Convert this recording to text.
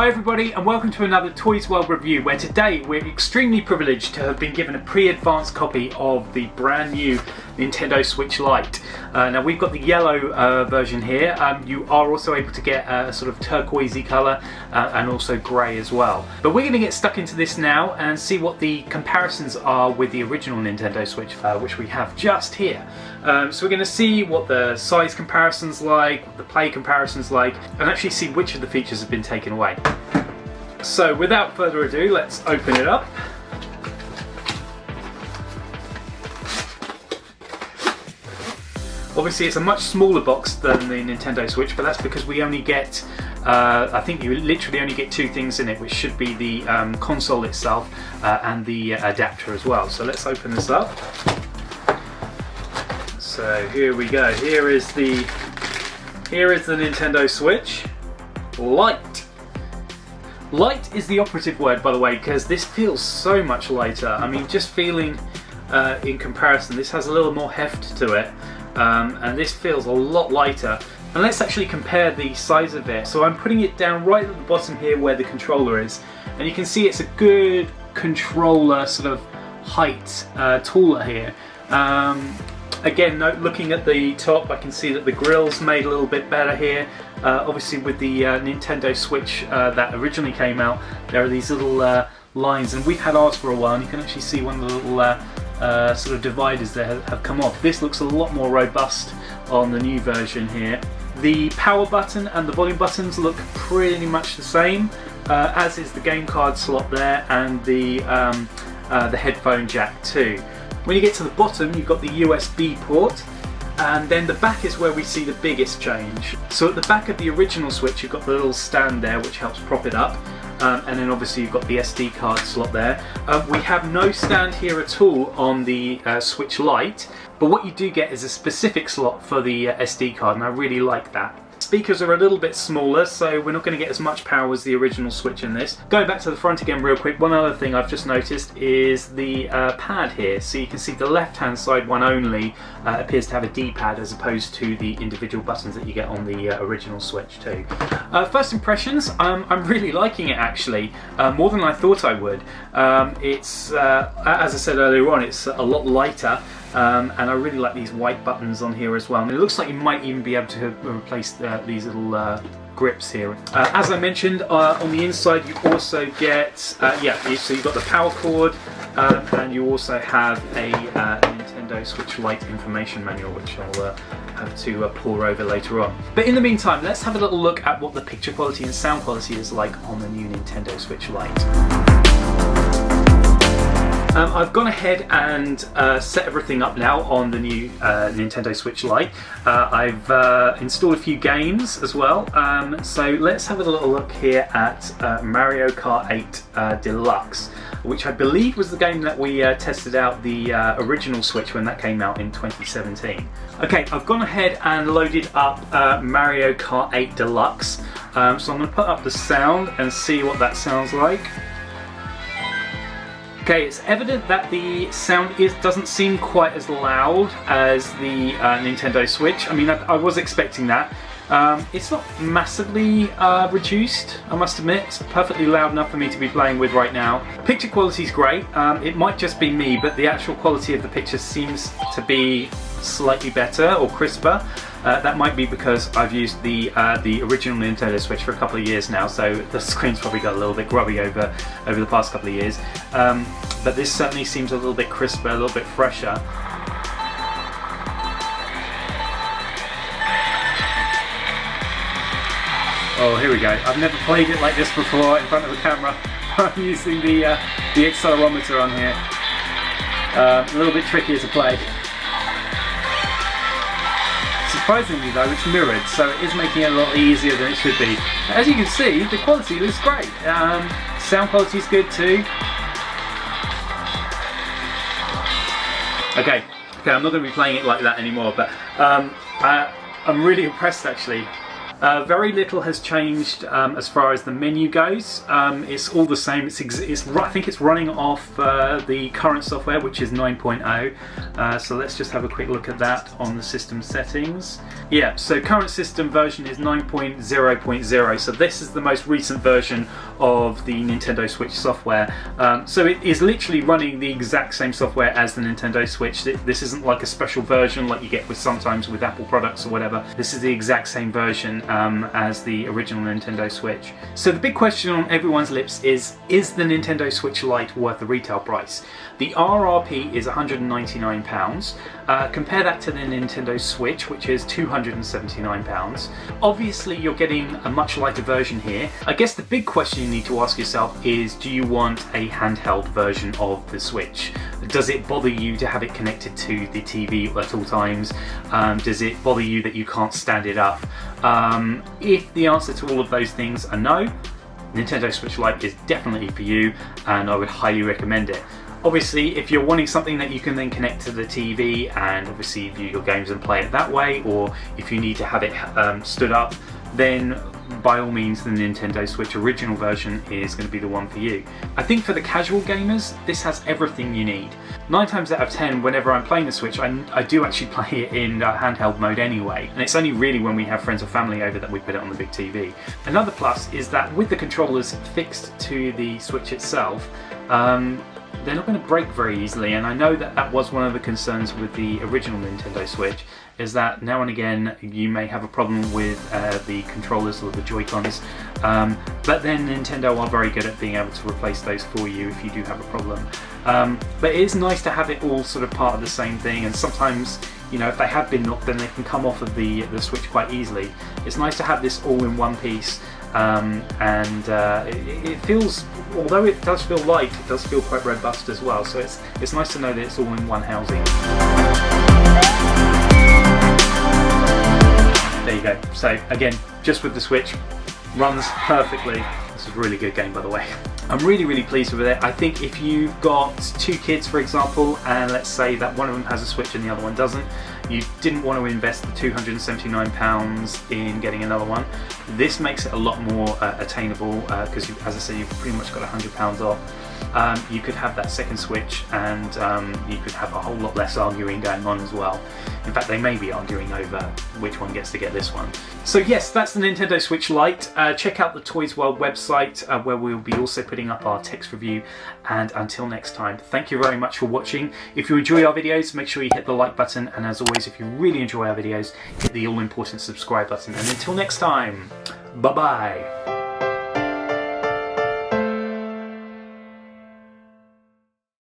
Hi everybody and welcome to another ToysWorld review, where today we're extremely privileged to have been given a pre-advanced copy of the brand new Nintendo Switch Lite. Now we've got the yellow version here. You are also able to get a sort of turquoisey colour and also grey as well. But we're going to get stuck into this now and see what the comparisons are with the original Nintendo Switch, which we have just here. So we're going to see what the size comparison's like, what the play comparison's like, and actually see which of the features have been taken away. So without further ado, let's open it up. Obviously it's a much smaller box than the Nintendo Switch, but that's because we only get, I think you literally only get two things in it, which should be the console itself and the adapter as well. So let's open this up. So here we go. Here is the Nintendo Switch Lite. Light is the operative word, by the way, because this feels so much lighter. I mean, just feeling in comparison, this has a little more heft to it, and this feels a lot lighter. And let's actually compare the size of it. So I'm putting it down right at the bottom here where the controller is, and you can see it's a good controller sort of height, taller here. Again, looking at the top, I can see that the grill's made a little bit better here. Obviously with the Nintendo Switch that originally came out, there are these little lines, and we've had ours for a while, and you can actually see one of the little sort of dividers there have come off. This looks a lot more robust on the new version here. The power button and the volume buttons look pretty much the same, as is the game card slot there, and the headphone jack too. When you get to the bottom, you've got the USB port, and then the back is where we see the biggest change. So at the back of the original Switch, you've got the little stand there which helps prop it up, and then obviously you've got the SD card slot there. We have no stand here at all on the Switch Lite, but what you do get is a specific slot for the SD card, and I really like that. Speakers are a little bit smaller, so we're not going to get as much power as the original Switch in this. Going back to the front again real quick, one other thing I've just noticed is the pad here. So you can see the left hand side one only appears to have a D-pad as opposed to the individual buttons that you get on the original Switch too. First impressions, I'm really liking it actually, more than I thought I would. It's, as I said earlier on, it's a lot lighter. And I really like these white buttons on here as well. And it looks like you might even be able to replace these little grips here. As I mentioned, on the inside you also get, so you've got the power cord, and you also have a Nintendo Switch Lite information manual, which I'll have to pore over later on. But in the meantime, let's have a little look at what the picture quality and sound quality is like on the new Nintendo Switch Lite. I've gone ahead and set everything up now on the new Nintendo Switch Lite. I've installed a few games as well, so let's have a little look here at Mario Kart 8 Deluxe, which I believe was the game that we tested out the original Switch when that came out in 2017. Okay, I've gone ahead and loaded up Mario Kart 8 Deluxe, so I'm going to put up the sound and see what that sounds like. Okay, it's evident that the sound doesn't seem quite as loud as the Nintendo Switch. I mean, I was expecting that. It's not massively reduced, I must admit. It's perfectly loud enough for me to be playing with right now. Picture quality is great. It might just be me, but the actual quality of the picture seems to be slightly better or crisper. That might be because I've used the original Nintendo Switch for a couple of years now, so the screen's probably got a little bit grubby over the past couple of years. But this certainly seems a little bit crisper, a little bit fresher. Oh, here we go. I've never played it like this before in front of a camera. I'm using the accelerometer on here. A little bit trickier to play. Surprisingly though, it's mirrored, so it is making it a lot easier than it should be. As you can see, the quality looks great. Sound quality is good too. Okay, I'm not going to be playing it like that anymore, but I'm really impressed actually. Very little has changed as far as the menu goes. It's all the same. I think it's running off the current software, which is 9.0. So let's just have a quick look at that on the system settings. Yeah, so current system version is 9.0.0. So this is the most recent version of the Nintendo Switch software. So it is literally running the exact same software as the Nintendo Switch. This isn't like a special version like you get with sometimes with Apple products or whatever. This is the exact same version as the original Nintendo Switch. So the big question on everyone's lips is the Nintendo Switch Lite worth the retail price? The RRP is £199. Compare that to the Nintendo Switch, which is £279. Obviously you're getting a much lighter version here. I guess the big question you need to ask yourself is, do you want a handheld version of the Switch? Does it bother you to have it connected to the TV at all times? Does it bother you that you can't stand it up? If the answer to all of those things are no, Nintendo Switch Lite is definitely for you, and I would highly recommend it. Obviously, if you're wanting something that you can then connect to the TV and obviously view your games and play it that way, or if you need to have it stood up, then by all means the Nintendo Switch original version is going to be the one for you. I think for the casual gamers, this has everything you need. 9 times out of 10, whenever I'm playing the Switch, I do actually play it in handheld mode anyway, and it's only really when we have friends or family over that we put it on the big TV. Another plus is that with the controllers fixed to the Switch itself, they're not going to break very easily, and I know that that was one of the concerns with the original Nintendo Switch, is that now and again you may have a problem with the controllers or the Joy-Cons, but then Nintendo are very good at being able to replace those for you if you do have a problem. But it is nice to have it all sort of part of the same thing, and sometimes, you know, if they have been knocked, then they can come off of the Switch quite easily. It's nice to have this all in one piece, and it feels, although it does feel light, it does feel quite robust as well, so it's nice to know that it's all in one housing. There you go. So again, just with the Switch, runs perfectly. This is a really good game, by the way. I'm really pleased with it. I think if you've got 2 kids, for example, and let's say that one of them has a Switch and the other one doesn't, you didn't want to invest the £279 in getting another one. This makes it a lot more attainable because, as I said, you've pretty much got £100 off. You could have that second Switch, and you could have a whole lot less arguing going on as well. In fact, they may be arguing over which one gets to get this one. So yes, that's the Nintendo Switch Lite. Check out the ToysWorld website where we'll be also putting up our text review. And until next time, thank you very much for watching. If you enjoy our videos, make sure you hit the like button. And as always, if you really enjoy our videos, hit the all-important subscribe button. And until next time, bye-bye.